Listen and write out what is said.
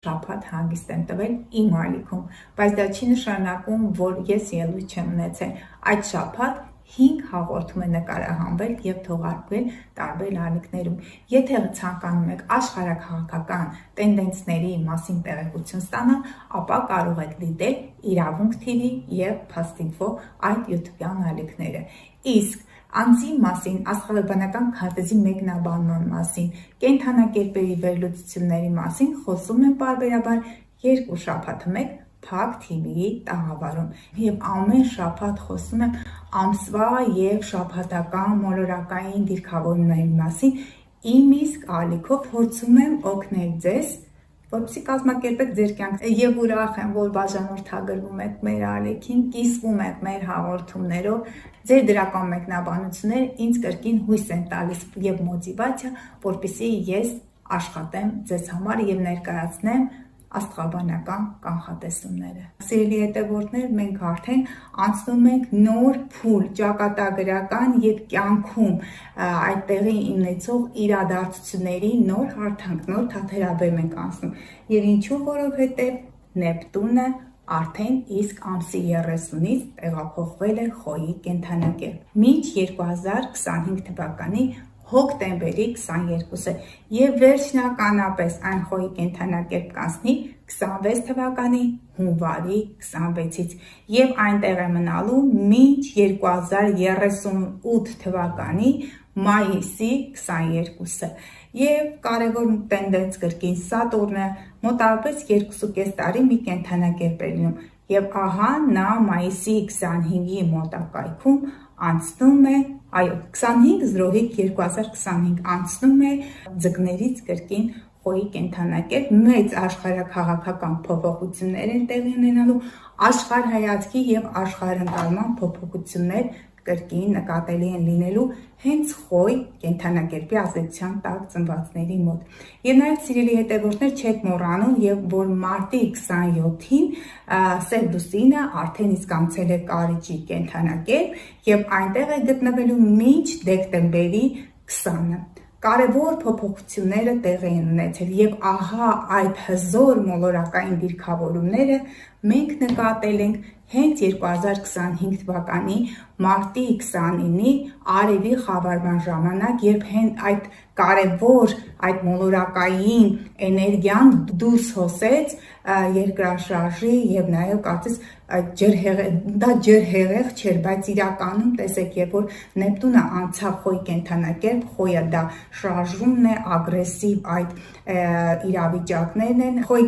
շաբաթ հանգիստ եմ տվել իմ ալիքում, բայց դա չի նշանակում, որ ես ելույթ չեմ ունեցել։ Այդ շաբաթ 5 հաղորդում է նկարահանվել և թողարկվել տարբեր ալիքներում։ Եթե ցանկանում եք աշխարհաքաղաքական տենդենսների մասին տեղեկություն ստանալ, ապա կարող եք դիտել Իրավունք TV և Փաստ-Ինֆո այդ YouTube-յան ալիքները։ Իսկ անձի մասին, աստղաբանական քարտեզի մեկնաբանման մասին, կենդանակերպերի վերլուծությունների մասին խոսում եմ պարբերաբար 2 շաբաթը մեկ Փակ TV-ի տաղավարում և ամեն շաբաթ խոսում եմ ամսվա և շաբաթական մոլորակային դիրքավորումների մասին, իմ իսկ ալիքով փորձում եմ օգնել ձեզ, որպեսզի կազմակերպեք ձեր կյանքը, և ուրախ եմ, որ բաժանորդագրվում եք մեր ալիքին, կիսվում եք մեր հաղորդումներով, ձեր դրական մեկնաբանությունները ինձ կրկին հույս են տալիս և մոտիվացիա, որպեսզի ես աշխատեմ ձեզ համար և ներկայացնեմ աստղաբանական կանխատեսումները։ Սիրելի հետևորդներ, մենք արդեն անցնում ենք նոր փուլ ճակատագրական և կյանքում այդ տեղի ունեցող իրադարձությունների նոր հարթանք, նոր թաթերաբեմ ենք անցնում։ Եվ ինչու, որովհետև Նեպտունը արդեն իսկ ամսի 30-ից տեղափոխվել է Խոյի կենդանակերպ։ Մինչ 2025 թվականի հոկտեմբերի 22-ը և վերջնականապես այն Խոյի կենդանակերպ կանցնի 26 թվականի հունվարի 26-ից և այնտեղ է մնալու մինչ 2038 թվականի մայիսի 22-ը։ Եվ կարևոր տենդենս կրկին Սատուրնը մոտավորապես 2.5 տարի մի կենդանակերպ է լինում և ահա նա մայիսի 25-ի մոտակայքում անցնում է, 25/05/2025 անցնում է ձկներից կրկին Խոյի կենդանակերպ, մեծ աշխարհաքաղաքական փոփոխություններ են տեղի ունենալու, աշխարհայացքի և աշխարհընկալման փոփոխություններ կրկին նկատելի են լինելու հենց Խոյ կենդանակերպի ազդեցության տակ ծնվածների մոտ։ Եվ նաև սիրելի հետևորդներ, չեք մոռանում, որ մարտի 27-ին Սևդուսինը արդեն իսկ անցել է Կարիճի կենդանակերպ և այնտեղ է գտնվելու մինչ դեկտեմբերի 20-ը։ Կարևոր փոփոխությունները տեղի են ունեցել և ահա այդ հզոր մոլորակային դիրքավորումները մենք նկատել ենք հենց 2025 թվականի մարտի 29-ի արևի խավարման ժամանակ, երբ հենց այդ կարևոր այդ մոլորակային էներգիան դուրս հոսեց երկրաշարժի և նաև կարծես դա ջրհեղեղ չէր, բայց իրականում տեսեք, երբ որ Նեպտունը անցավ Խոյի կենդանակերպ, Խոյը դա շարժումն է, ագրեսիվ այդ իրավիճակներն են, Խոյի